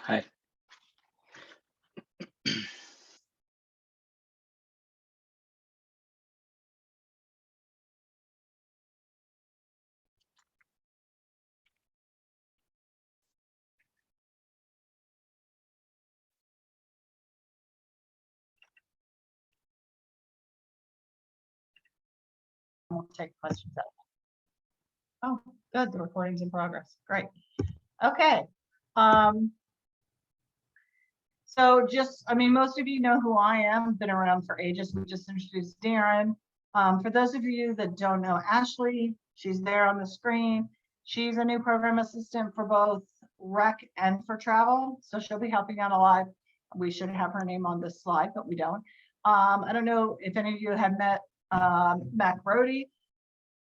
Hi. We'll take questions out. Oh, good. The recording's in progress. Great. Okay. So most of you know who I am, been around for ages. We just introduced Darren. For those of you that don't know Ashley, she's there on the screen. She's a new program assistant for both rec and for travel. So she'll be helping out a lot. We should have her name on this slide, but we don't. I don't know if any of you have met Mac Brody,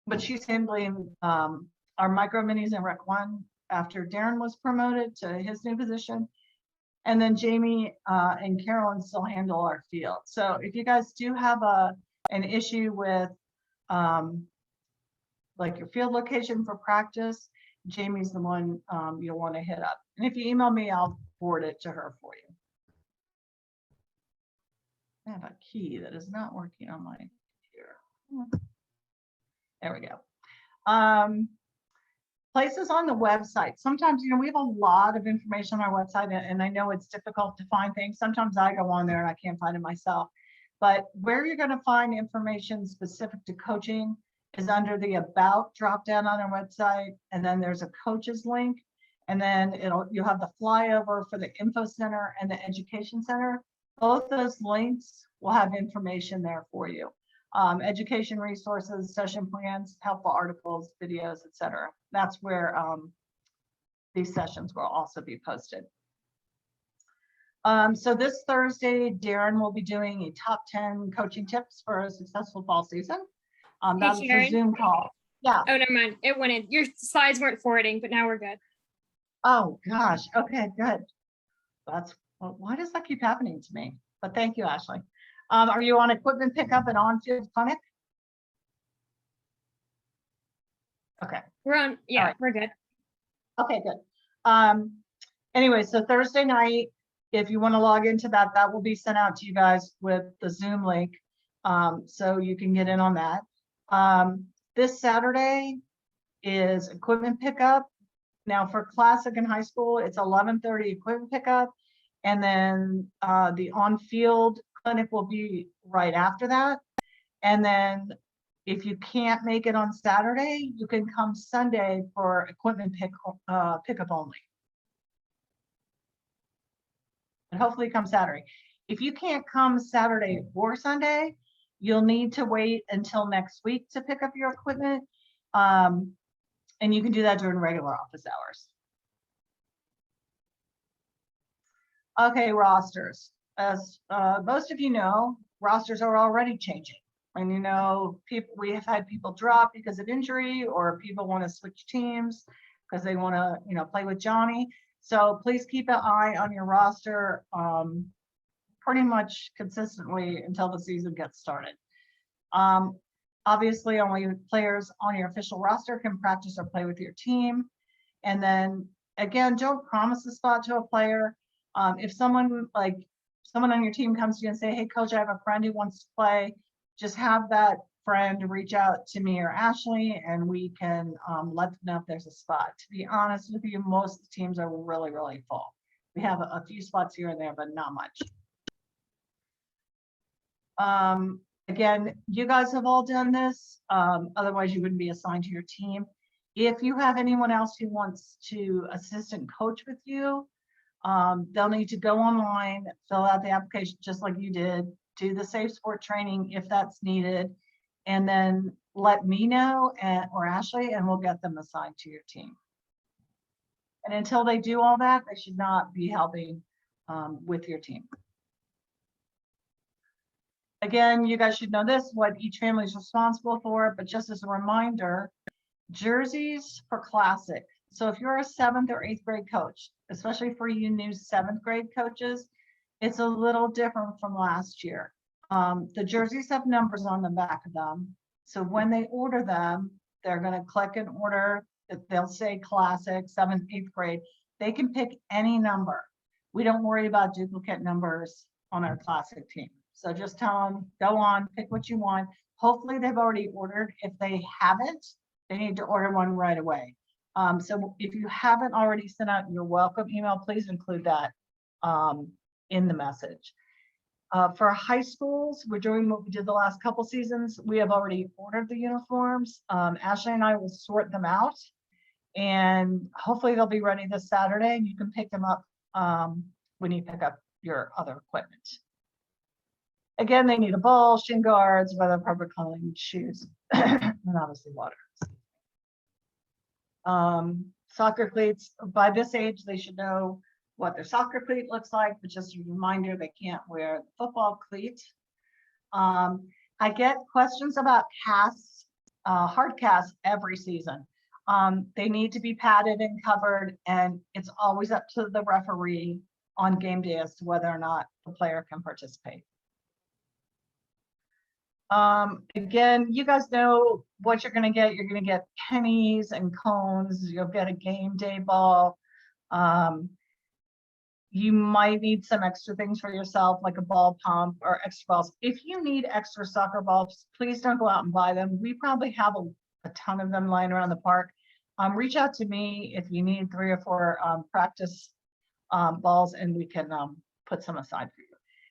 but she's handling our micro minis and Rec 1 after Darren was promoted to his new position. And then Jamie and Carolyn still handle our field. So if you guys do have an issue with like your field location for practice, Jamie's the one you'll want to hit up. And if you email me, I'll forward it to her for you. I have a key that is not working on my computer. There we go. Places on the website. Sometimes, we have a lot of information on our website, and I know it's difficult to find things. Sometimes I go on there and I can't find it myself. But where you're going to find information specific to coaching is under the About drop down on our website, and then there's a coaches link, and then you'll have the flyover for the info center and the education center. Both those links will have information there for you. Education resources, session plans, helpful articles, videos, etc. That's where these sessions will also be posted. So this Thursday, Darren will be doing a top 10 coaching tips for a successful fall season. That's a Zoom call. Yeah. Oh, never mind. It went in. Your slides weren't forwarding, but now we're good. Oh gosh. Okay, good. Why does that keep happening to me? But thank you, Ashley. Are you on equipment pickup and on-field clinic? Okay. We're on. Yeah, right. We're good. Okay, good. Anyway, so Thursday night, if you want to log into that, that will be sent out to you guys with the Zoom link, so you can get in on that. This Saturday is equipment pickup. Now for classic and high school, it's 11:30 equipment pickup, and then the on-field clinic will be right after that. And then if you can't make it on Saturday, you can come Sunday for equipment pickup only. And hopefully come Saturday. If you can't come Saturday or Sunday, you'll need to wait until next week to pick up your equipment. And you can do that during regular office hours. Okay, rosters. As most of you know, rosters are already changing. And we have had people drop because of injury, or people want to switch teams because they want to, play with Johnny. So please keep an eye on your roster pretty much consistently until the season gets started. Obviously, only players on your official roster can practice or play with your team. And then again, don't promise a spot to a player. If someone on your team comes to you and say, "Hey, coach, I have a friend who wants to play," just have that friend reach out to me or Ashley, and we can let them know if there's a spot. To be honest with you, most of the teams are really, really full. We have a few spots here and there, but not much. Again, you guys have all done this. Otherwise, you wouldn't be assigned to your team. If you have anyone else who wants to assistant coach with you, they'll need to go online, fill out the application just like you did, do the safe sport training if that's needed, and then let me know or Ashley, and we'll get them assigned to your team. And until they do all that, they should not be helping with your team. Again, you guys should know this, what each family is responsible for, but just as a reminder, jerseys for classic. So if you're a 7th or 8th grade coach, especially for you new 7th grade coaches, it's a little different from last year. The jerseys have numbers on the back of them. So when they order them, they're going to click and order. They'll say classic, 7th, 8th grade. They can pick any number. We don't worry about duplicate numbers on our classic team. So just tell them, go on, pick what you want. Hopefully they've already ordered. If they haven't, they need to order one right away. So if you haven't already sent out your welcome email, please include that in the message. For high schools, we're doing what we did the last couple seasons. We have already ordered the uniforms. Ashley and I will sort them out, and hopefully they'll be ready this Saturday, and you can pick them up when you pick up your other equipment. Again, they need a ball, shin guards, weather proper clothing, shoes, and obviously water. Soccer cleats, by this age, they should know what their soccer cleat looks like, but just a reminder, they can't wear the football cleat. I get questions about casts, hard casts every season. They need to be padded and covered, and it's always up to the referee on game day as to whether or not the player can participate. Again, you guys know what you're going to get. You're going to get pennies and cones. You'll get a game day ball. You might need some extra things for yourself, like a ball pump or extra balls. If you need extra soccer balls, please don't go out and buy them. We probably have a ton of them lying around the park. Reach out to me if you need 3 or 4 practice balls, and we can put some aside for you.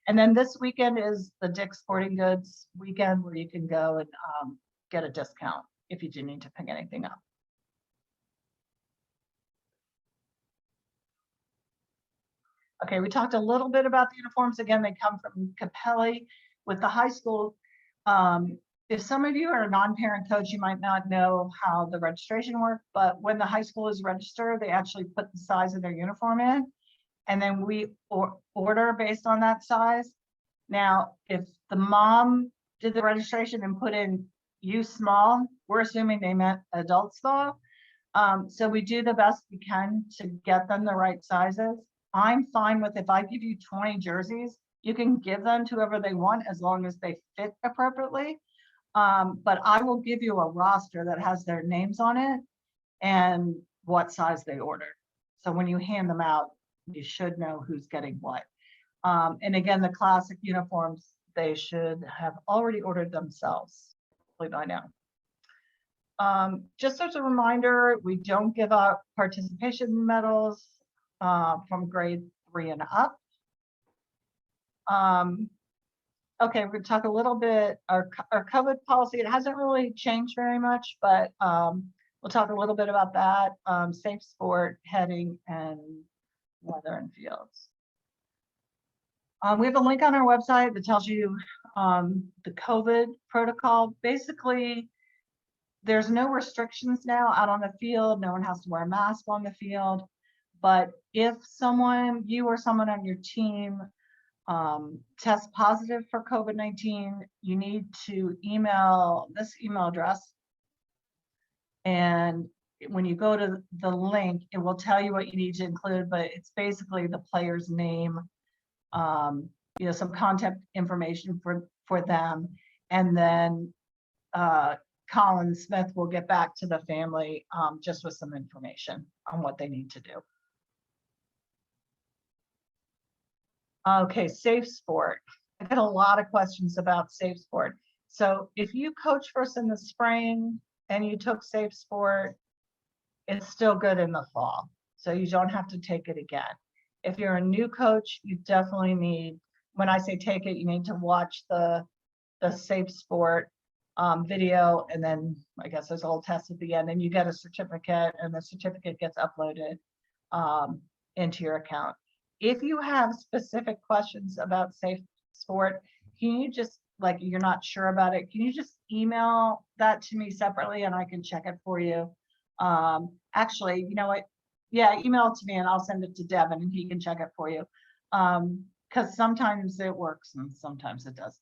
And then this weekend is the Dick's Sporting Goods weekend, where you can go and get a discount if you do need to pick anything up. Okay, we talked a little bit about the uniforms. Again, they come from Capelli. With the high school, if some of you are a non-parent coach, you might not know how the registration works, but when the high school is registered, they actually put the size of their uniform in, and then we order based on that size. Now, if the mom did the registration and put in U small, we're assuming they meant adult small. So we do the best we can to get them the right sizes. I'm fine with, if I give you 20 jerseys, you can give them to whoever they want as long as they fit appropriately. But I will give you a roster that has their names on it and what size they ordered. So when you hand them out, you should know who's getting what. And again, the classic uniforms, they should have already ordered themselves, hopefully by now. Just as a reminder, we don't give out participation medals from grade 3 and up. Okay, we're gonna talk a little bit, our COVID policy, it hasn't really changed very much, but we'll talk a little bit about that. Safe sport, heading, and weather and fields. We have a link on our website that tells you the COVID protocol. Basically, there's no restrictions now out on the field. No one has to wear a mask on the field. But if someone, you or someone on your team test positive for COVID-19, you need to email this email address. And when you go to the link, it will tell you what you need to include, but it's basically the player's name, you know, some contact information for them. And then Colin Smith will get back to the family just with some information on what they need to do. Okay, safe sport. I get a lot of questions about safe sport. So if you coach first in the spring and you took safe sport, it's still good in the fall. So you don't have to take it again. If you're a new coach, you definitely need, when I say take it, you need to watch the safe sport video, and then I guess there's a little test at the end, and you get a certificate, and the certificate gets uploaded into your account. If you have specific questions about safe sport, can you just, like, you're not sure about it, can you just email that to me separately and I can check it for you? Actually, you know what? Yeah, email it to me and I'll send it to Devin and he can check it for you. Because sometimes it works and sometimes it doesn't.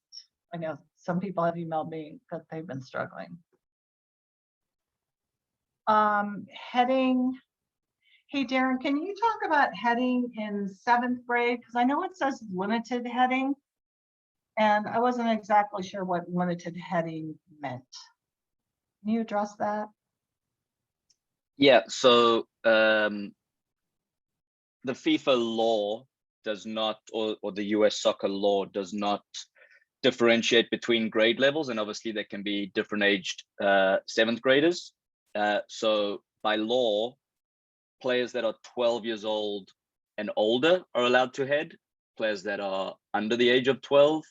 I know some people have emailed me that they've been struggling. Heading. Hey, Darren, can you talk about heading in 7th grade? Because I know it says limited heading, and I wasn't exactly sure what limited heading meant. Can you address that? Yeah, so the FIFA law does not, or the US soccer law does not differentiate between grade levels, and obviously there can be different aged seventh graders. So by law, players that are 12 years old and older are allowed to head. Players that are under the age of 12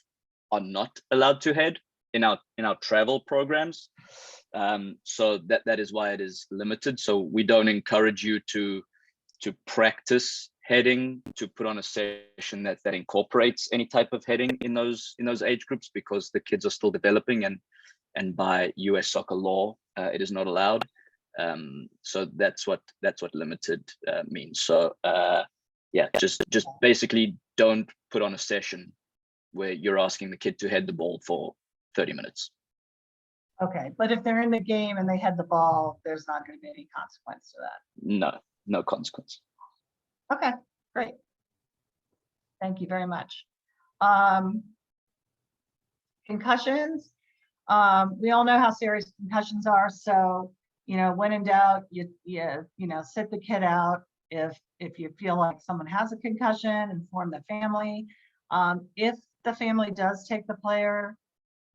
are not allowed to head in our travel programs. So that is why it is limited. So we don't encourage you to practice heading, to put on a session that incorporates any type of heading in those age groups, because the kids are still developing, and by US soccer law, it is not allowed. So that's what limited means. So yeah, just basically don't put on a session where you're asking the kid to head the ball for 30 minutes. Okay, but if they're in the game and they head the ball, there's not going to be any consequence to that. No consequence. Okay, great. Thank you very much. Concussions. We all know how serious concussions are. So, when in doubt, you sit the kid out. If you feel like someone has a concussion, inform the family. If the family does take the player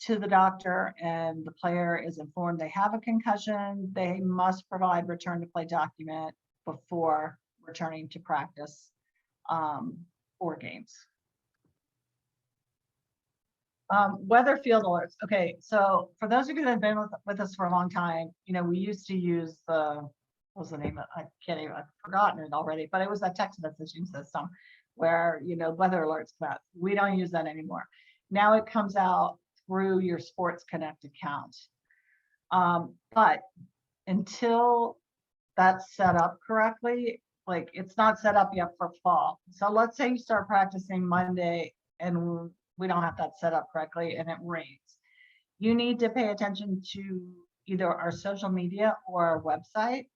to the doctor and the player is informed they have a concussion, they must provide return to play document before returning to practice or games. Weather field alerts. Okay, so for those of you that have been with us for a long time, we used to use what was the name of it? I've forgotten it already, but it was that text messaging system where, weather alerts come out. We don't use that anymore. Now it comes out through your Sports Connect account. But until that's set up correctly, like it's not set up yet for fall. So let's say you start practicing Monday and we don't have that set up correctly and it rains. You need to pay attention to either our social media or our website.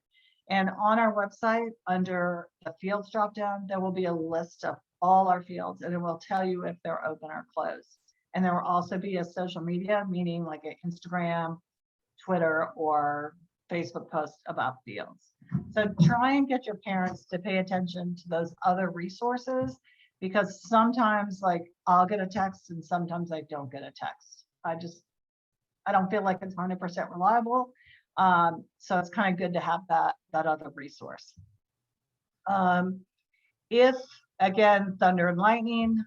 And on our website, under the fields dropdown, there will be a list of all our fields, and it will tell you if they're open or closed. And there will also be a social media, meaning like an Instagram, Twitter, or Facebook post about fields. So try and get your parents to pay attention to those other resources, because sometimes like I'll get a text and sometimes I don't get a text. I don't feel like it's 100% reliable. So it's kind of good to have that other resource. If again, thunder and lightning,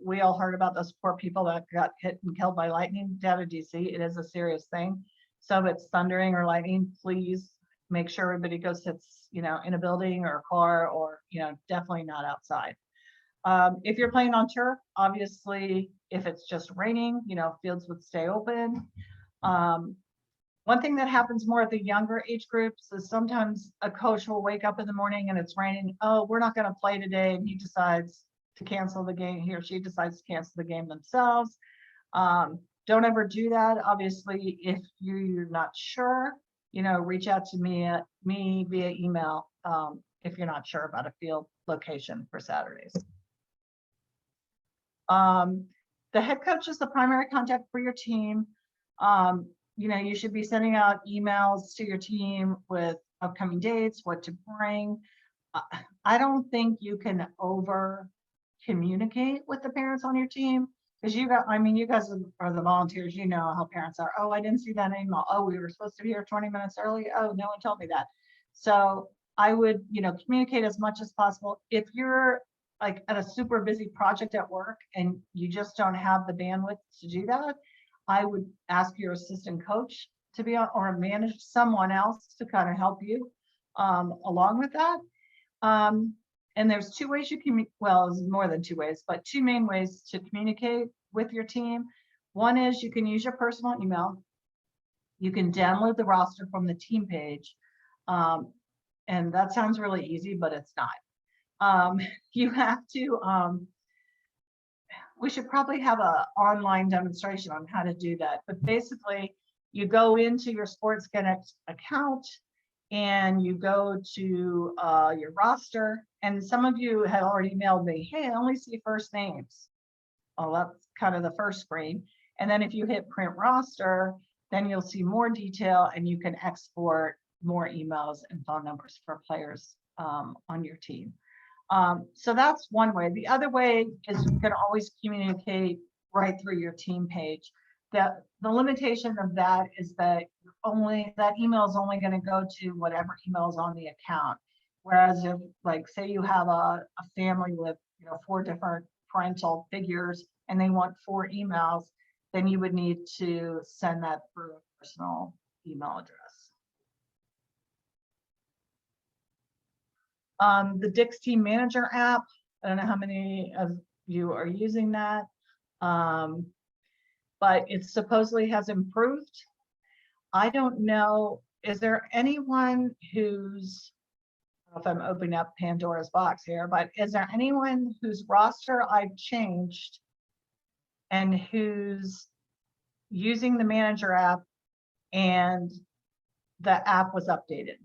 we all heard about those poor people that got hit and killed by lightning down in DC. It is a serious thing. So if it's thundering or lightning, please make sure everybody goes sits, in a building or a car, or, definitely not outside. If you're playing on turf, obviously, if it's just raining, fields would stay open. One thing that happens more at the younger age groups is sometimes a coach will wake up in the morning and it's raining. Oh, we're not going to play today. And he decides to cancel the game. He or she decides to cancel the game themselves. Don't ever do that. Obviously, if you're not sure, reach out to me via email if you're not sure about a field location for Saturdays. The head coach is the primary contact for your team. You should be sending out emails to your team with upcoming dates, what to bring. I don't think you can over communicate with the parents on your team, because you guys are the volunteers. You know how parents are. Oh, I didn't see that email. Oh, we were supposed to be here 20 minutes early. Oh, no one told me that. So I would, communicate as much as possible. If you're like at a super busy project at work and you just don't have the bandwidth to do that, I would ask your assistant coach to be on, or manage someone else to kind of help you along with that. And there's two ways you can, well, there's more than two ways, but two main ways to communicate with your team. One is you can use your personal email. You can download the roster from the team page. And that sounds really easy, but it's not. You have to, we should probably have an online demonstration on how to do that. But basically, you go into your Sports Connect account and you go to your roster. And some of you have already emailed me, hey, I only see first names. Oh, that's kind of the first screen. And then if you hit print roster, then you'll see more detail and you can export more emails and phone numbers for players on your team. So that's one way. The other way is you can always communicate right through your team page. The limitation of that is that that email is only going to go to whatever email is on the account. Whereas if, like, say you have a family with 4 different parental figures and they want 4 emails, then you would need to send that through a personal email address. The Dix Team Manager app, I don't know how many of you are using that, but it supposedly has improved. I don't know, is there anyone who's, I don't know if I'm opening up Pandora's box here, but is there anyone whose roster I've changed and who's using the manager app and the app was updated?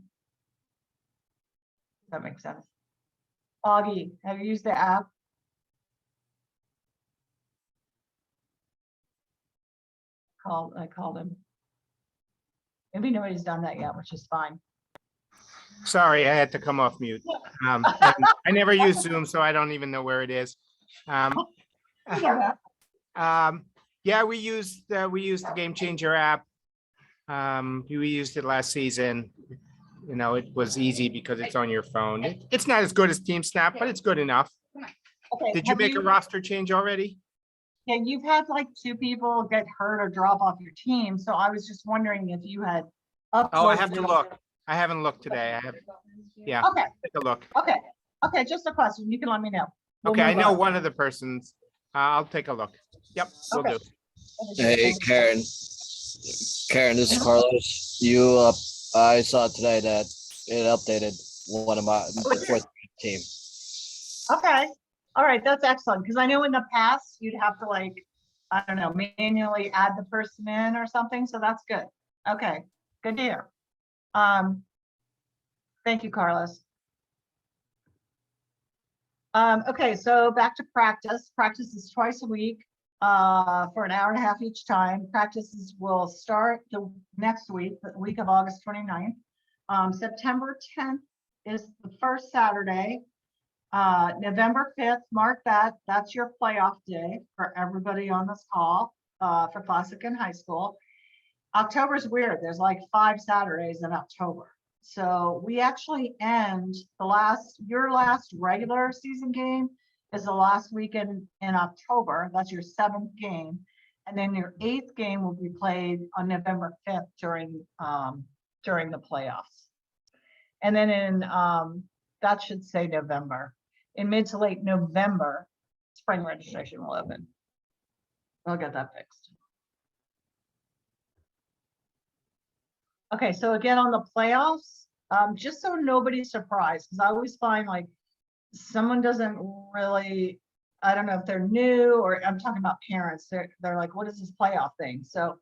Does that make sense? Augie, have you used the app? I called him. Maybe nobody's done that yet, which is fine. Sorry, I had to come off mute. And I never use Zoom, so I don't even know where it is. Yeah. Yeah, we used the Game Changer app. We used it last season. It was easy because it's on your phone. It's not as good as Team Snap, but it's good enough. Okay. Did you make a roster change already? Yeah, you've had like 2 people get hurt or drop off your team. So I was just wondering if you had uploaded. Oh, I have to look. I haven't looked today. Yeah, Okay, take a look. okay, just a question. You can let me know. We'll Okay, I move know on. one of the persons. I'll take a look. Yep, will Okay. do. Hey, Karen. Karen, this is Carlos. I saw today that it updated one of the 4th team. Okay, all right, that's excellent, because I know in the past you'd have to, like, I don't know, manually add the person in or something, so that's good. Okay, good to hear. Thank you, Carlos. Okay, so back to practice. Practice is twice a week for an hour and a half each time. Practices will start the next week, the week of August 29th. September 10th is the first Saturday. November 5th, mark that. That's your playoff day for everybody on this call for Classic and high school. October's weird. There's like 5 Saturdays in October. So we actually end your last regular season game is the last weekend in October. That's your 7th game. And then your 8th game will be played on November 5th during the playoffs. And then that should say November. In mid to late November, spring registration will open. I'll get that fixed. Okay, so again, on the playoffs, just so nobody's surprised, because I always find like someone doesn't really, I don't know if they're new or I'm talking about parents, they're like, what is this playoff thing? So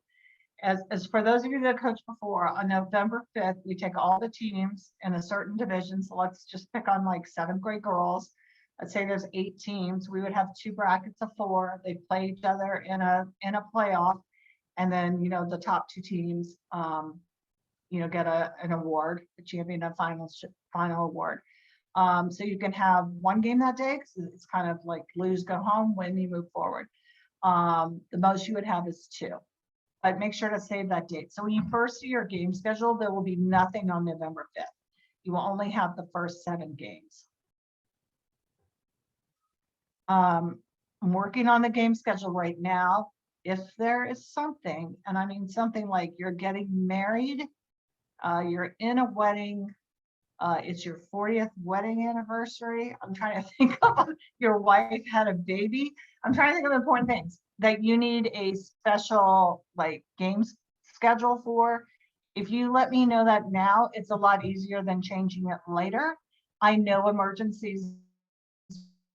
as for those of you that coached before, on November 5th, we take all the teams in a certain division. So let's just pick on like 7th grade girls. Let's say there's 8 teams. We would have 2 brackets of 4. They play each other in a playoff. And then, the top 2 teams, get an award, a champion of final award. So you can have 1 game that day, because it's kind of like lose, go home, win, you move forward. The most you would have is 2. But make sure to save that date. So when you first see your game schedule, there will be nothing on November 5th. You will only have the first 7 games. I'm working on the game schedule right now. If there is something, and I mean something like you're getting married, you're in a wedding, it's your 40th wedding anniversary. I'm trying to think of your wife had a baby. I'm trying to think of important things that you need a special like games schedule for. If you let me know that now, it's a lot easier than changing it later. I know emergencies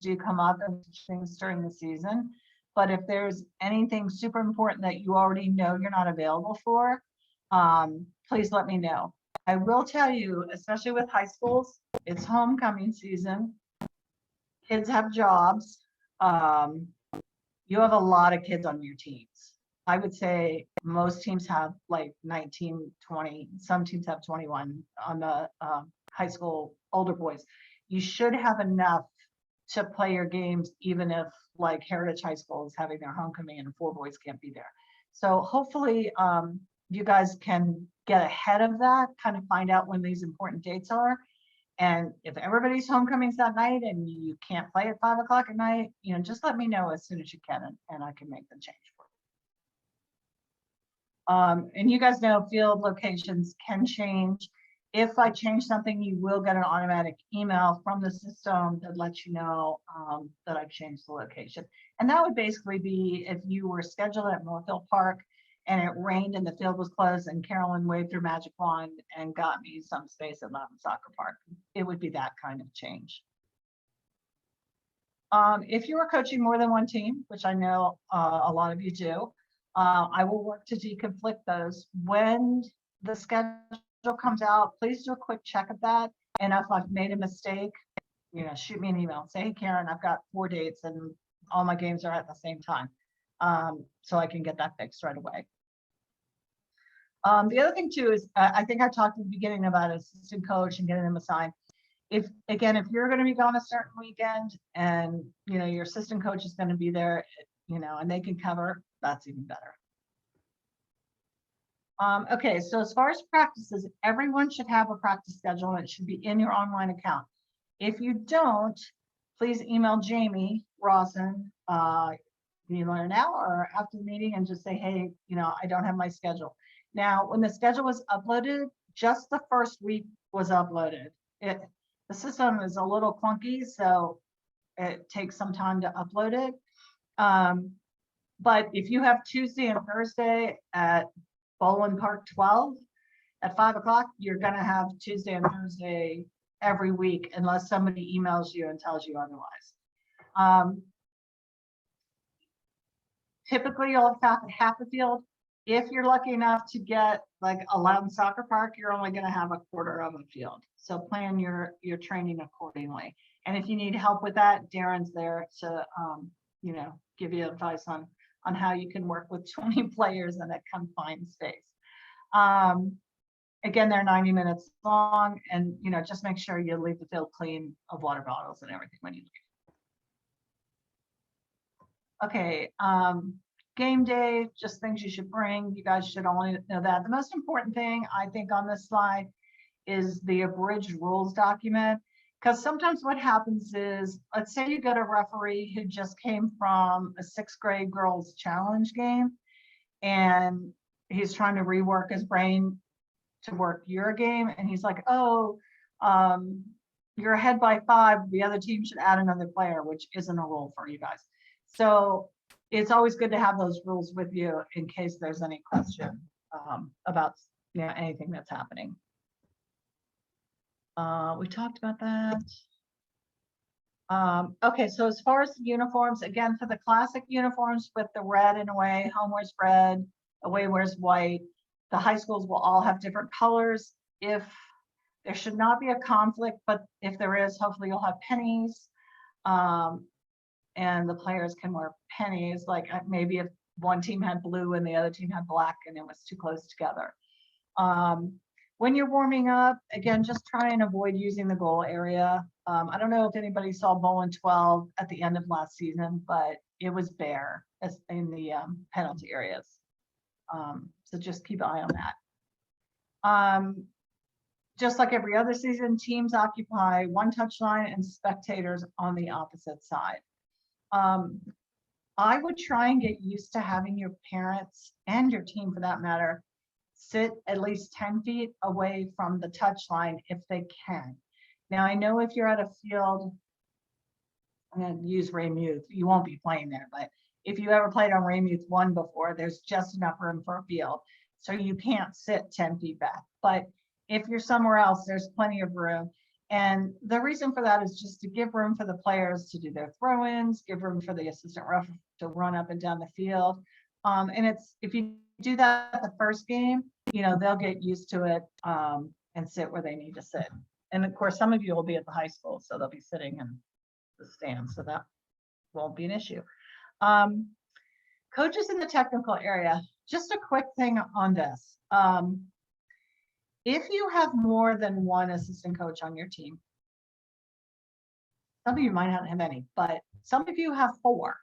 do come up and things during the season, but if there's anything super important that you already know you're not available for, please let me know. I will tell you, especially with high schools, it's homecoming season. Kids have jobs. You have a lot of kids on your teams. I would say most teams have like 19, 20, some teams have 21 on the high school older boys. You should have enough to play your games, even if like Heritage High School is having their homecoming and 4 boys can't be there. So hopefully you guys can get ahead of that, kind of find out when these important dates are. And if everybody's homecoming's that night and you can't play at 5 o'clock at night, just let me know as soon as you can, and I can make the change for you. And you guys know field locations can change. If I change something, you will get an automatic email from the system that lets you know that I've changed the location. And that would basically be if you were scheduled at Moorfield Park and it rained and the field was closed and Carolyn waved her magic wand and got me some space at Loudoun Soccer Park. It would be that kind of change. If you are coaching more than one team, which I know a lot of you do, I will work to deconflict those. When the schedule comes out, please do a quick check of that. And if I've made a mistake, shoot me an email. Say, hey, Karen, I've got 4 dates and all my games are at the same time. So I can get that fixed right away. The other thing too is I think I talked at the beginning about assistant coach and getting them assigned. If you're going to be gone a certain weekend and your assistant coach is going to be there, and they can cover, that's even better. Okay, so as far as practices, everyone should have a practice schedule and it should be in your online account. If you don't, please email Jamie Rawson, either now or after the meeting, and just say, hey, I don't have my schedule. Now, when the schedule was uploaded, just the first week was uploaded. The system is a little clunky, so it takes some time to upload it. But if you have Tuesday and Thursday at Bowling Park 12 at 5 o'clock, you're going to have Tuesday and Thursday every week, unless somebody emails you and tells you otherwise. Typically, you'll have half a field. If you're lucky enough to get like a Loudoun Soccer Park, you're only going to have a quarter of a field. So plan your training accordingly. And if you need help with that, Darren's there to give you advice on how you can work with 20 players in a confined space. Again, they're 90 minutes long, and just make sure you leave the field clean of water bottles and everything when you leave. Okay, game day, just things you should bring. You guys should only know that. The most important thing I think on this slide is the abridged rules document. Because sometimes what happens is, let's say you get a referee who just came from a 6th grade girls challenge game, and he's trying to rework his brain to work your game. And he's like, oh, you're ahead by 5. The other team should add another player, which isn't a rule for you guys. So it's always good to have those rules with you in case there's any question about anything that's happening. We talked about that. Okay, so as far as the uniforms, again, for the classic uniforms with the red and away, home wears red, away wears white. The high schools will all have different colors. If there should not be a conflict, but if there is, hopefully you'll have pennies. And the players can wear pennies, like maybe if one team had blue and the other team had black and it was too close together. When you're warming up, again, just try and avoid using the goal area. I don't know if anybody saw Bowling 12 at the end of last season, but it was bare in the penalty areas. So just keep an eye on that. Just like every other season, teams occupy one touchline and spectators on the opposite side. I would try and get used to having your parents and your team, for that matter, sit at least 10 feet away from the touchline if they can. Now, I know if you're at a field, I'm going to use Raymuth, you won't be playing there, but if you ever played on Raymuth 1 before, there's just enough room for a field. So you can't sit 10 feet back. But if you're somewhere else, there's plenty of room. And the reason for that is just to give room for the players to do their throw-ins, give room for the assistant ref to run up and down the field. And it's, if you do that the first game, they'll get used to it and sit where they need to sit. And of course, some of you will be at the high school, so they'll be sitting in the stands, so that won't be an issue. Coaches in the technical area, just a quick thing on this. If you have more than one assistant coach on your team, Some of you might not have any, but some of you have 4.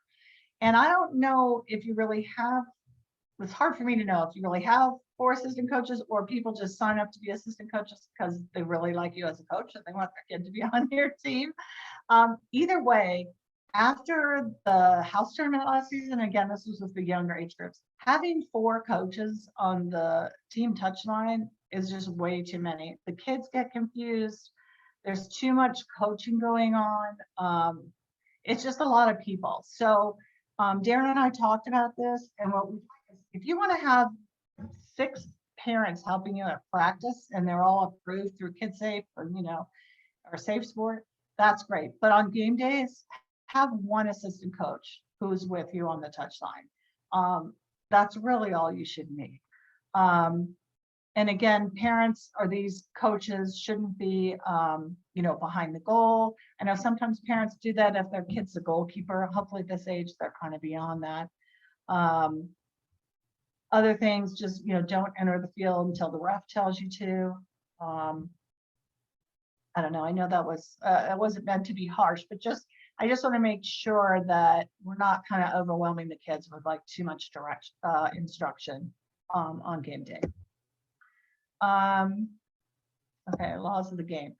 And I don't know if you really have, it's hard for me to know if you really have 4 assistant coaches or people just sign up to be assistant coaches because they really like you as a coach and they want their kid to be on your team. Either way, after the house tournament last season, again, this was with the younger age groups, having 4 coaches on the team touchline is just way too many. The kids get confused. There's too much coaching going on. It's just a lot of people. So Darren and I talked about this, and what we, if you want to have 6 parents helping you at practice and they're all approved through KidSafe or or Safe Sport, that's great. But on game days, have 1 assistant coach who's with you on the touchline. That's really all you should need. And again, parents or these coaches shouldn't be, behind the goal. I know sometimes parents do that if their kid's the goalkeeper. Hopefully at this age, they're kind of beyond that. Other things, just, don't enter the field until the ref tells you to. I don't know. I know that was, it wasn't meant to be harsh, but I just want to make sure that we're not kind of overwhelming the kids with like too much direct instruction on game day. Okay, laws of the game.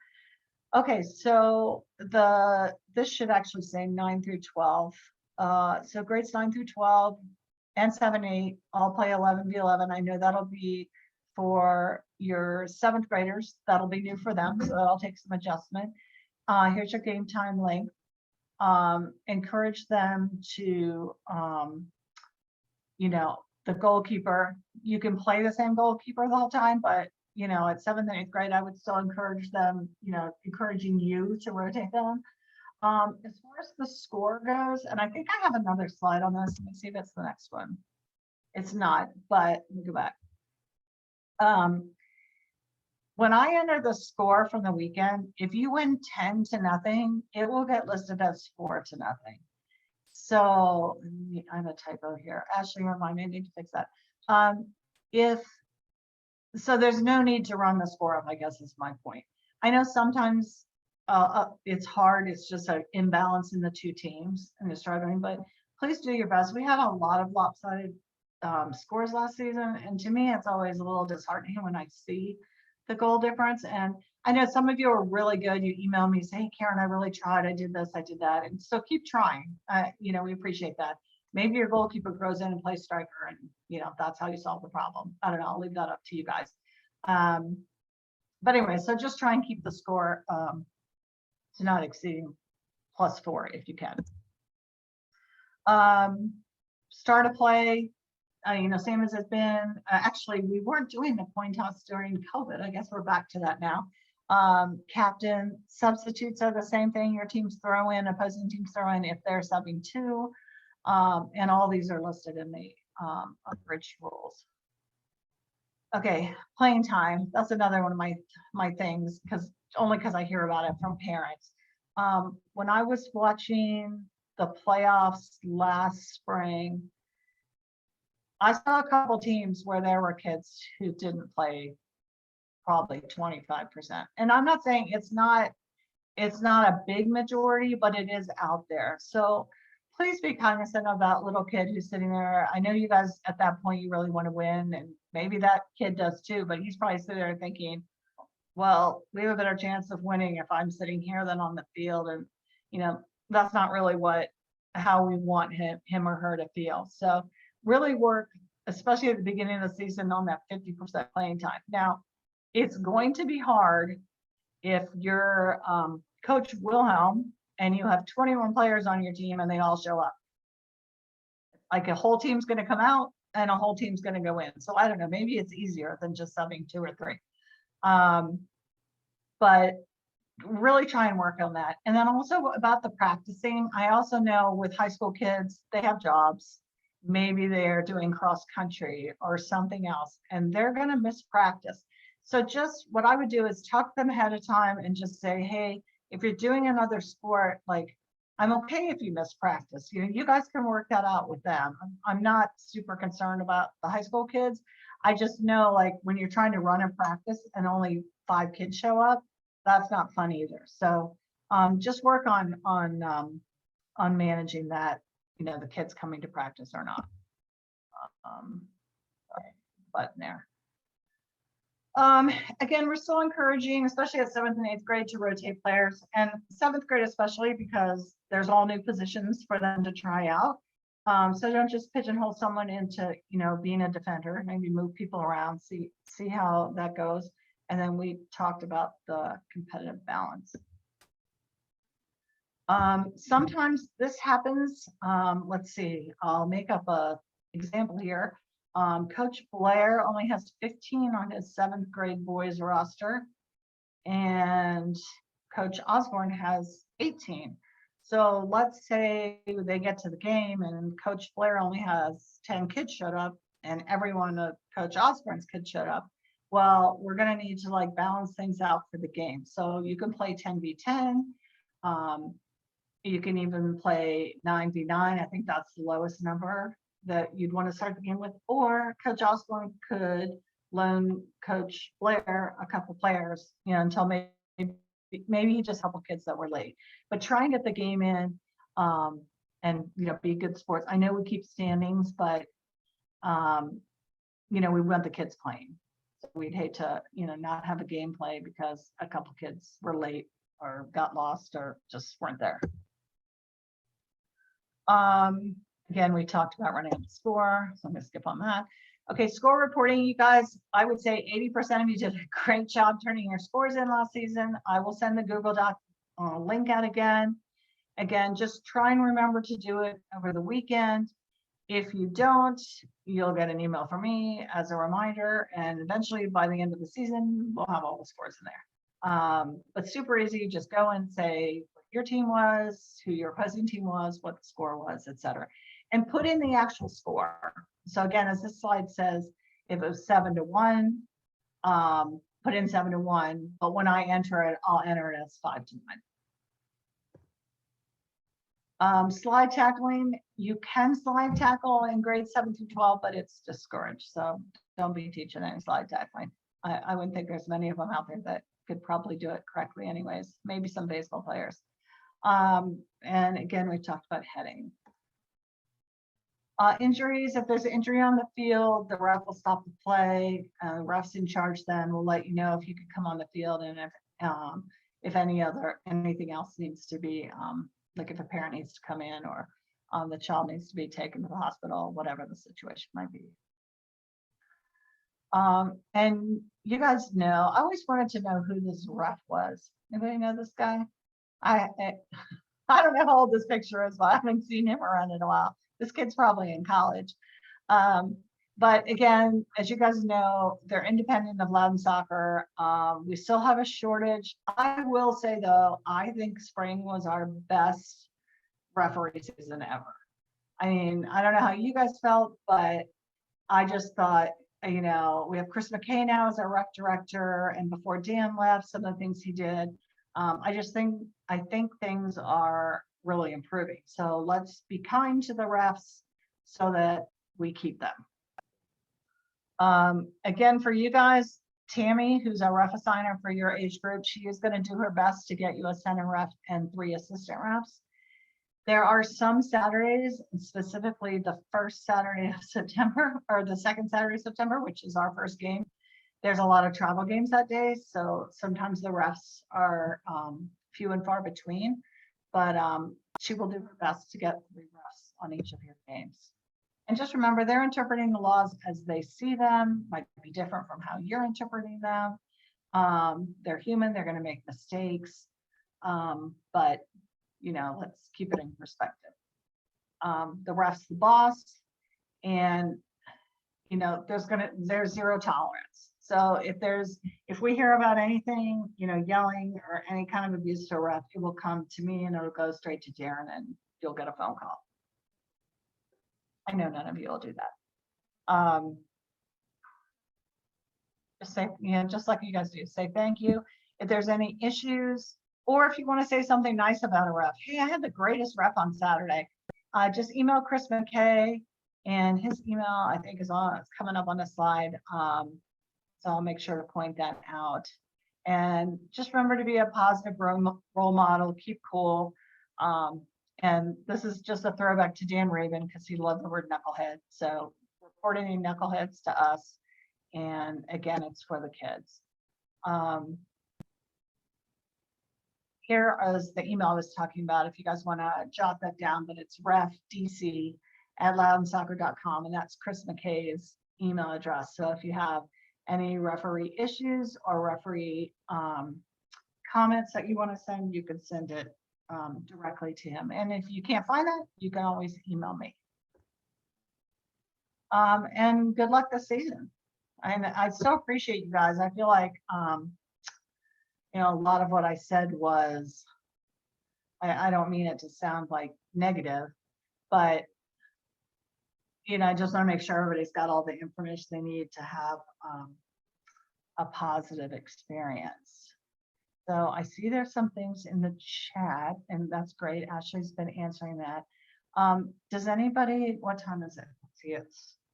Okay, so this should actually say 9 through 12. So grades 9 through 12 and 7, 8 all play 11v11. I know that'll be for your 7th graders. That'll be new for them, so that'll take some adjustment. Here's your game time link. Encourage them to, the goalkeeper. You can play the same goalkeeper the whole time, but at 7th and 8th grade, I would still encourage them, encouraging you to rotate them. As far as the score goes, and I think I have another slide on this. Let me see if it's the next one. It's not, but let me go back. When I enter the score from the weekend, if you win 10-0, it will get listed as 4-0. So I have a typo here. Ashley, remind me, I need to fix that. So there's no need to run the score up, I guess is my point. I know sometimes it's hard. It's just an imbalance in the 2 teams and you're struggling, but please do your best. We had a lot of lopsided scores last season. And to me, it's always a little disheartening when I see the goal difference. And I know some of you are really good. You email me, say, hey, Karen, I really tried. I did this, I did that. And so keep trying. We appreciate that. Maybe your goalkeeper grows in and plays striker and, that's how you solve the problem. I don't know. I'll leave that up to you guys. But anyway, so just try and keep the score to not exceeding +4 if you can. Start a play. Same as it's been. Actually, we weren't doing the coin toss during COVID. I guess we're back to that now. Captain substitutes are the same thing. Your teams throw in, opposing teams throw in if they're subbing too. And all these are listed in the abridged rules. Okay, playing time. That's another one of my things because I hear about it from parents. When I was watching the playoffs last spring, I saw a couple teams where there were kids who didn't play probably 25%. And I'm not saying it's not a big majority, but it is out there. So please be cognizant of that little kid who's sitting there. I know you guys at that point, you really want to win, and maybe that kid does too, but he's probably sitting there thinking, well, we have a better chance of winning if I'm sitting here than on the field. And, that's not really how we want him or her to feel. So really work, especially at the beginning of the season, on that 50% playing time. Now, it's going to be hard if you're Coach Wilhelm and you have 21 players on your team and they all show up. Like a whole team's going to come out and a whole team's going to go in. So I don't know, maybe it's easier than just subbing 2 or 3. But really try and work on that. And then also about the practicing, I also know with high school kids, they have jobs. Maybe they're doing cross country or something else, and they're going to miss practice. So just what I would do is talk to them ahead of time and just say, hey, if you're doing another sport, like, I'm okay if you miss practice. You guys can work that out with them. I'm not super concerned about the high school kids. I just know, like, when you're trying to run a practice and only 5 kids show up, that's not fun either. So Just work on managing that, the kids coming to practice or not. Sorry, button there. Again, we're still encouraging, especially at 7th and 8th grade, to rotate players, and 7th grade especially, because there's all new positions for them to try out. So don't just pigeonhole someone into, being a defender. Maybe move people around, see how that goes. And then we talked about the competitive balance. Sometimes this happens. Let's see, I'll make up a example here. Coach Blair only has 15 on his 7th grade boys roster, and Coach Osborne has 18. So let's say they get to the game and Coach Blair only has 10 kids showed up, and every one of Coach Osborne's kids showed up. Well, we're going to need to like balance things out for the game. So you can play 10v10. You can even play 9v9. I think that's the lowest number that you'd want to start the game with. Or Coach Osborne could loan Coach Blair a couple players, until maybe just a couple kids that were late. But try and get the game in, and be good sports. I know we keep standings, but we want the kids playing. So we'd hate to not have a game play because a couple kids were late or got lost or just weren't there. Again, we talked about running up the score, so I'm going to skip on that. Okay, score reporting, you guys, I would say 80% of you did a great job turning your scores in last season. I will send the Google Doc link out again. Again, just try and remember to do it over the weekend. If you don't, you'll get an email from me as a reminder, and eventually by the end of the season, we'll have all the scores in there. But super easy, just go and say what your team was, who your opposing team was, what the score was, etc. And put in the actual score. So again, as this slide says, if it was 7-1, put in 7-1, but when I enter it, I'll enter it as 5-1. Slide tackling, you can slide tackle in grades 7 through 12, but it's discouraged. So don't be teaching any slide tackling. I wouldn't think there's many of them out there that could probably do it correctly anyways, maybe some baseball players. And again, we talked about heading. Injuries, if there's an injury on the field, the ref will stop the play. Ref's in charge then will let you know if you can come on the field, and if anything else needs to be, like if a parent needs to come in, or the child needs to be taken to the hospital, whatever the situation might be. And you guys know, I always wanted to know who this ref was. Anybody know this guy? I don't know how old this picture is, but I haven't seen him around in a while. This kid's probably in college. But again, as you guys know, they're independent of Loudoun soccer. We still have a shortage. I will say though, I think spring was our best referee season ever. I mean, I don't know how you guys felt, but I just thought, we have Chris McKay now as our rec director, and before Dan left, some of the things he did. I think things are really improving. So let's be kind to the refs so that we keep them. Again, for you guys, Tammy, who's our ref assigner for your age group, she is going to do her best to get you a center ref and 3 assistant refs. There are some Saturdays, specifically the first Saturday of September, or the second Saturday of September, which is our first game. There's a lot of travel games that day, so sometimes the refs are few and far between, but she will do her best to get 3 refs on each of your games. And just remember, they're interpreting the laws as they see them, might be different from how you're interpreting them. They're human, they're going to make mistakes, but let's keep it in perspective. The ref's the boss, and there's zero tolerance. So if we hear about anything, yelling or any kind of abuse to a ref, it will come to me and it'll go straight to Darren, and you'll get a phone call. I know none of you will do that. Just say, just like you guys do, say thank you. If there's any issues, or if you want to say something nice about a ref, hey, I had the greatest ref on Saturday. Just email Chris McKay, and his email I think is on. It's coming up on the slide. So I'll make sure to point that out. And just remember to be a positive role model, keep cool. And this is just a throwback to Dan Raven because he loved the word knucklehead. So report any knuckleheads to us. And again, it's for the kids. Here is the email I was talking about. If you guys want to jot that down, but it's refdc@loudonsoccer.com, and that's Chris McKay's email address. So if you have any referee issues or referee comments that you want to send, you can send it directly to him. And if you can't find that, you can always email me. And good luck this season. And I so appreciate you guys. I feel like, you know, a lot of what I said was, I don't mean it to sound like negative, but, you know, I just want to make sure everybody's got all the information they need to have a positive experience. So I see there's some things in the chat, and that's great. Ashley's been answering that. Does anybody, what time is it? Let's see,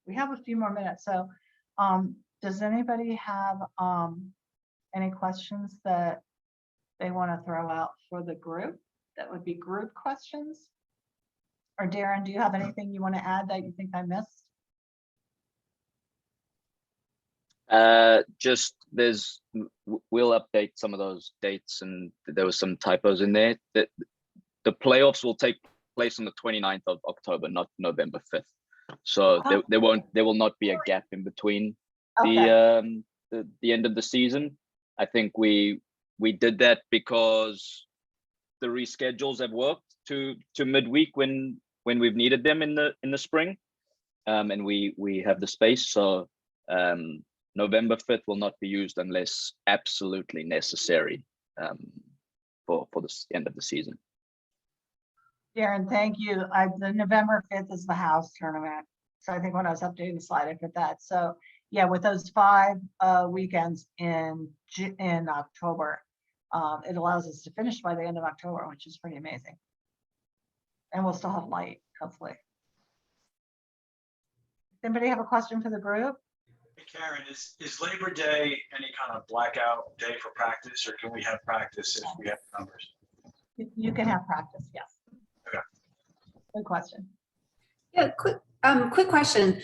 we have a few more minutes. So does anybody have any questions that they want to throw out for the group? That would be group questions. Or Darren, do you have anything you want to add that you think I missed? Just we'll update some of those dates, and there was some typos in there. That the playoffs will take place on the 29th of October, not November 5th. So there will not be a gap in between the end of the season. I think we did that because the reschedules have worked to midweek when we've needed them in the spring, and we have the space. So November 5th will not be used unless absolutely necessary for the end of the season. Darren, thank you. The November 5th is the house tournament. So I think when I was updating the slide, I put that. So yeah, with those 5 weekends in October, it allows us to finish by the end of October, which is pretty amazing. And we'll still have light, hopefully. Anybody have a question for the group? Hey, Karen, is Labor Day any kind of blackout day for practice, or can we have practice if we have numbers? You can have practice, yes. Okay. Good question. Yeah, quick question.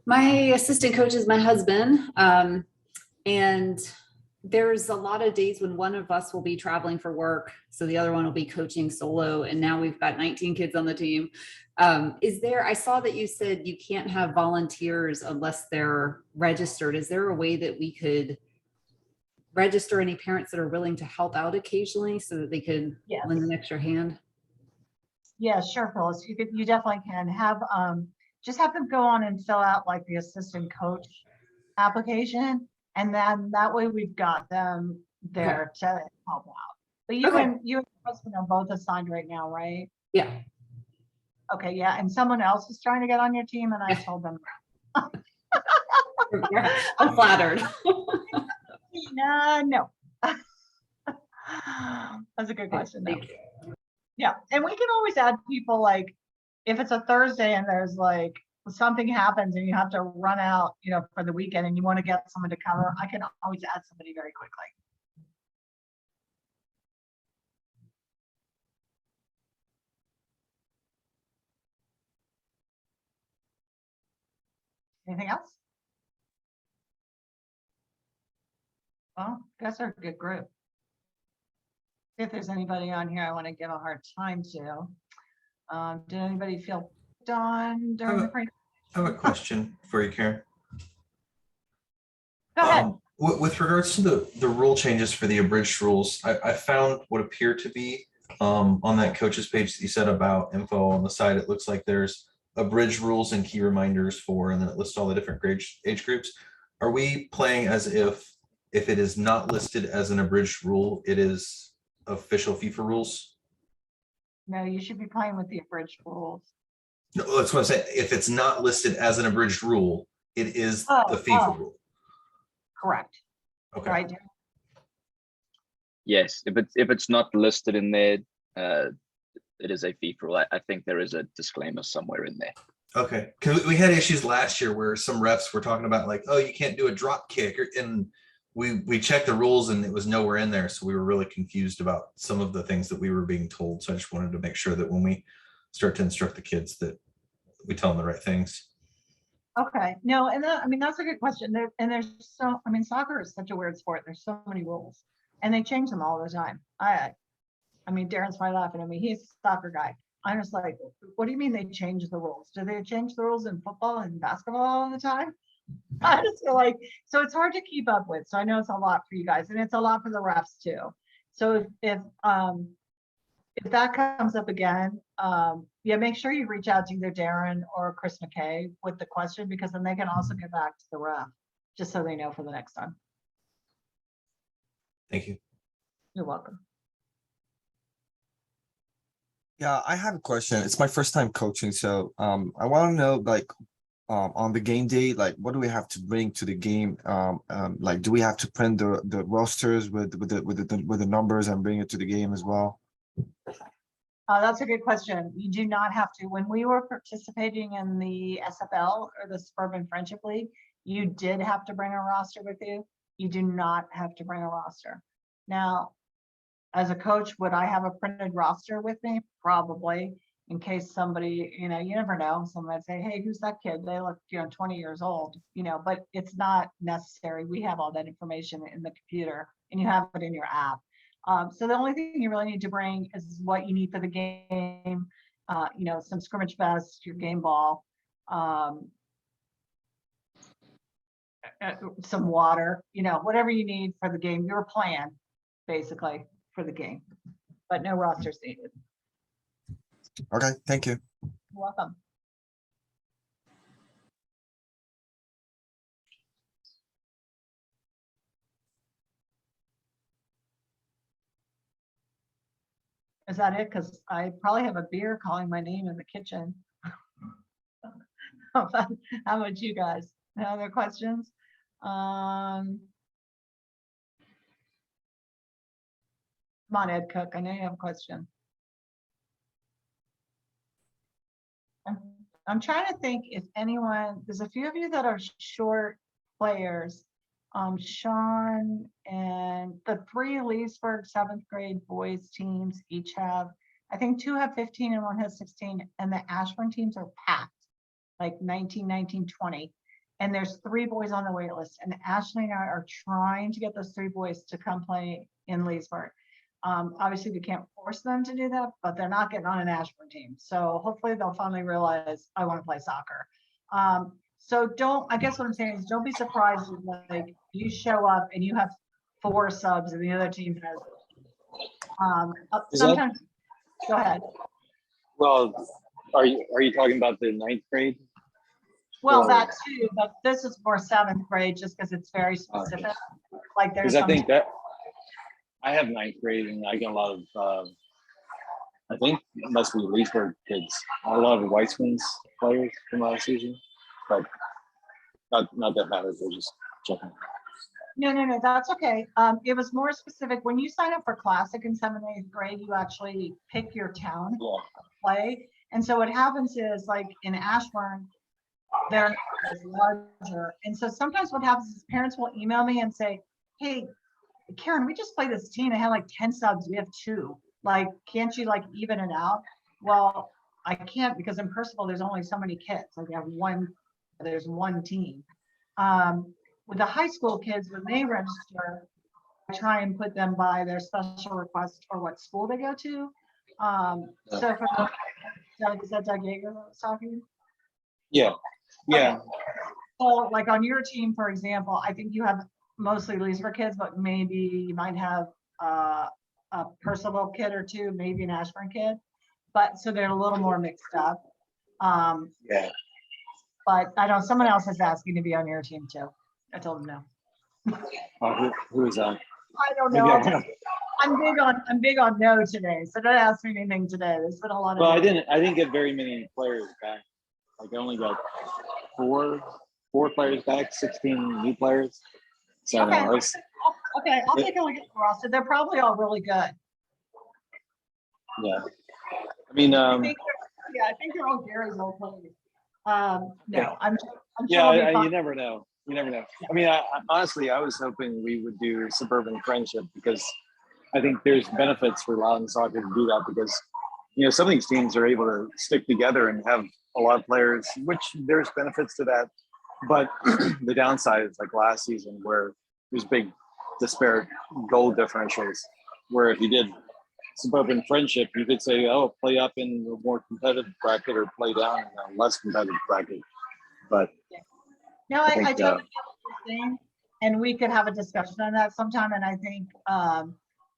My assistant coach is my husband, and there's a lot of days when one of us will be traveling for work, so the other one will be coaching solo, and now we've got 19 kids on the team. I saw that you said you can't have volunteers unless they're registered. Is there a way that we could register any parents that are willing to help out occasionally so that they could lend an extra hand? Yeah, sure, Phyllis. You definitely can have just have them go on and fill out like the assistant coach application, and then that way we've got them there to help out. But you and your husband are both assigned right now, right? Yeah. Okay, yeah, and someone else is trying to get on your team, and I told them. I'm flattered. No. That's a good question. Thank you. Yeah, and we can always add people, like if it's a Thursday and there's like something happens and you have to run out, you know, for the weekend and you want to get someone to cover, I can always add somebody very quickly. Anything else? Well, you guys are a good group. See if there's anybody on here I want to give a hard time to. Did anybody feel done during the presentation? I have a question for you, Karen. Go ahead. With regards to the rule changes for the abridged rules, I found what appeared to be on that coach's page that you said about info on the side. It looks like there's abridged rules and key reminders for, and then it lists all the different age groups. Are we playing as if it is not listed as an abridged rule, it is official FIFA rules? No, you should be playing with the abridged rules. No, that's what I'm saying. If it's not listed as an abridged rule, it is the FIFA rule. Correct. Okay. Right. Yes, if it's not listed in there, it is a FIFA rule. I think there is a disclaimer somewhere in there. Okay, because we had issues last year where some refs were talking about like, oh, you can't do a drop kick, and we checked the rules and it was nowhere in there. So we were really confused about some of the things that we were being told. So I just wanted to make sure that when we start to instruct the kids that we tell them the right things. Okay, no, and that, I mean, that's a good question. There's so, I mean, soccer is such a weird sport. There's so many rules and they change them all the time. I mean, Darren's probably laughing at me. He's a soccer guy. I'm just like, what do you mean they change the rules? Do they change the rules in football and basketball all the time? I just feel like, so it's hard to keep up with. So I know it's a lot for you guys and it's a lot for the refs too. So if that comes up again, yeah, make sure you reach out to either Darren or Chris McKay with the question, because then they can also get back to the ref, just so they know for the next time. Thank you. You're welcome. Yeah, I have a question. It's my first time coaching, so I want to know, like, on the game day, like, what do we have to bring to the game? Like, do we have to print the rosters with the numbers and bring it to the game as well? That's a good question. You do not have to. When we were participating in the SFL or the Suburban Friendship League, you did have to bring a roster with you. You do not have to bring a roster. Now, as a coach, would I have a printed roster with me? Probably, in case somebody, you know, you never know. Someone might say, hey, who's that kid? They look, 20 years old, but it's not necessary. We have all that information in the computer and you have it in your app. So the only thing you really need to bring is what you need for the game, some scrimmage vests, your game ball, some water, whatever you need for the game, your plan, basically, for the game, but no rosters needed. Okay, thank you. You're welcome. Is that it? Because I probably have a beer calling my name in the kitchen. How about you guys? No other questions? Come on, Ed Cook. I know you have a question. I'm trying to think if anyone, there's a few of you that are short players. Sean and the 3 Leesburg 7th grade boys teams each have, I think 2 have 15 and 1 has 16, and the Ashburn teams are packed, like 19, 19, 20. And there's 3 boys on the wait list, and Ashley and I are trying to get those 3 boys to come play in Leesburg. Obviously we can't force them to do that, but they're not getting on an Ashburn team. So hopefully they'll finally realize I want to play soccer. So I guess what I'm saying is don't be surprised if like you show up and you have 4 subs and the other team has, sometimes, go ahead. Well, are you talking about the 9th grade? Well, Or- that too, but this is for 7th grade just because it's very specific. Okay. Like there's Because I think that I have 9th grade and I get a lot of, I think it must be Leesburg kids, a lot of Weissman's players from last season, but not that matters. They're just checking. No, that's okay. It was more specific. When you sign up for Classic in 7th and 8th grade, you actually pick your town Yeah. play. And so what happens is like in Ashburn, they're larger. And so sometimes what happens is parents will email me and say, hey, Karen, we just played this team. They had like 10 subs. We have 2. Like, can't you like even it out? Well, I can't because in Percival, there's only so many kids. Like there's one team. With the high school kids, when they register, I try and put them by their special request or what school they go to. So for is that Doug Yeager that was talking? Yeah. Yeah. So like on your team, for example, I think you have mostly Leesburg kids, but maybe you might have a Percival kid or 2, maybe an Ashburn kid. But so they're a little more mixed up. Yeah. But I know someone else is asking to be on your team too. I told them no. Who is that? I don't Maybe know. I'm big on no today, so don't ask me anything today. There's been a lot of. Well, I didn't get very many players back. Like I only got four players back, 16 new players. So Okay. I I'll take a look at the roster. They're probably all really good. yeah. I mean, I think they're all Gary's old players. No, I'm sure yeah, it'll be fun. you never know. You never know. I mean, honestly, I was hoping we would do suburban friendship because I think there's benefits for Loudoun soccer to do that because, some of these teams are able to stick together and have a lot of players, which there's benefits to that. But the downside is like last season where there's big disparate goal differentials, where if you did suburban friendship, you could say, oh, play up in a more competitive bracket or play down in a less competitive bracket. But No, I I think, totally get what you're saying, and we could have a discussion on that sometime, and I think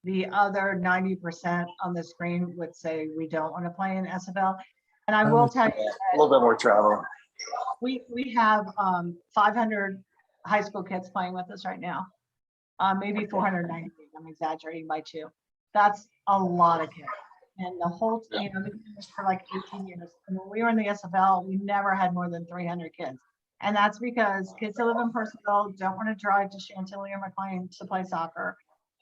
the other 90% on the screen would say we don't want to play in SFL. And I will tell you a little bit more travel. we have 500 high school kids playing with us right now. Maybe 490, I'm exaggerating by 2. That's a lot of kids. And the whole, I've been doing this for like 18 years. And when we were in the SFL, we never had more than 300 kids. And that's because kids who live in Purcellville don't want to drive to Chantilly or McLean to play soccer.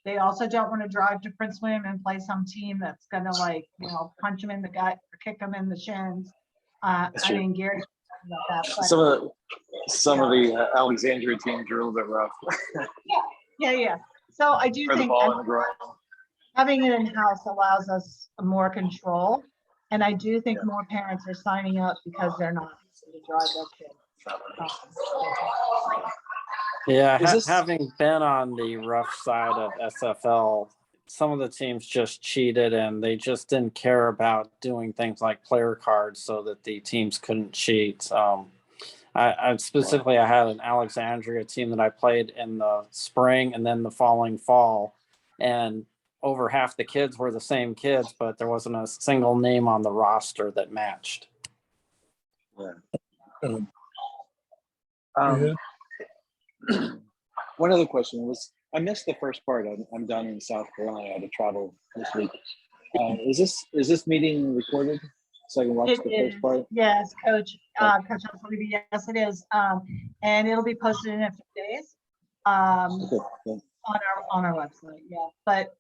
They also don't want to drive to Prince William and play some team that's going to punch them in the gut or kick them in the shins. I mean, Gary about that. But, Some of the Alexandria teams are a little bit rough. yeah. So I do For the think ball in the groin. having it in-house allows us more control. And I do think more parents are signing up because they're not to drive their kids. Yeah, Is this- having been on the rough side of SFL, some of the teams just cheated and they just didn't care about doing things like player cards so that the teams couldn't cheat. I specifically, I had an Alexandria team that I played in the spring and then the following fall, and over half the kids were the same kids, but there wasn't a single name on the roster that matched. One other question was, I missed the first part. I'm down in South Carolina. I had to travel this week. Is this meeting recorded so I can watch the first part? Yes, Coach. Coach, yes, it is. And it'll be posted in a few days. Okay. On our website, yeah. But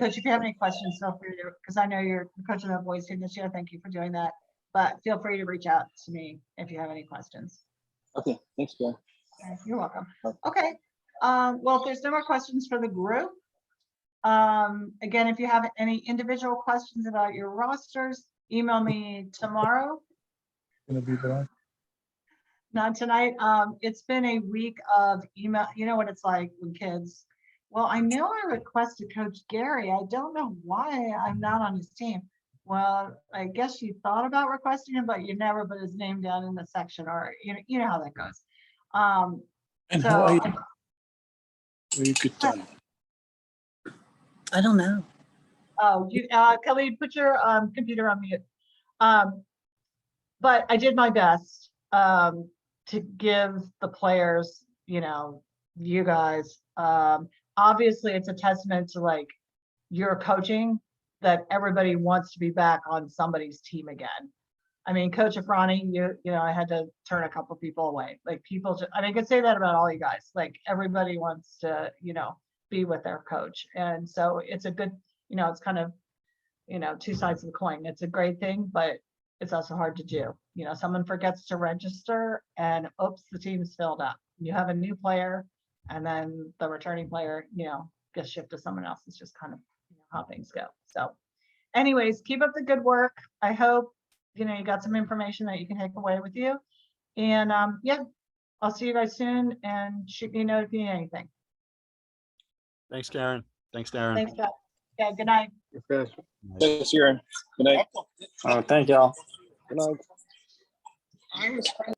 Coach, if you have any questions, feel free to, because I know you're coaching the boys team this year. Thank you for doing that. But feel free to reach out to me if you have any questions. Okay, thanks, Ben. You're welcome. Okay. Well, if there's no more questions for the group, again, if you have any individual questions about your rosters, email me tomorrow. Not tonight. It's been a week of email. You know what it's like when kids. Well, I know I requested Coach Gary. I don't know why I'm not on his team. Well, I guess you thought about requesting him, but you never put his name down in the section, or you know how that goes. And so, how are you could tell. I don't know. Oh, Kelly, put your computer on mute. But I did my best to give the players, you guys. Obviously, it's a testament to like your coaching that everybody wants to be back on somebody's team again. I mean, Coach Afrani, I had to turn a couple people away. Like people, I could say that about all you guys. Like everybody wants to, be with their coach, and so it's a good, it's kind of, two sides of the coin. It's a great thing, but it's also hard to do. Someone forgets to register, and oops, the team's filled up. You have a new player, and then the returning player, gets shifted to someone else. It's just kind of how things go. So, anyways, keep up the good work. I hope you got some information that you can take away with you. And yeah, I'll see you guys soon, and shoot me a note if you need anything. Thanks, Karen. Thanks, Darren. Thanks, Jeff. Yeah, good night. Okay. Thanks, Aaron. Good night. Oh, thank y'all. Good night.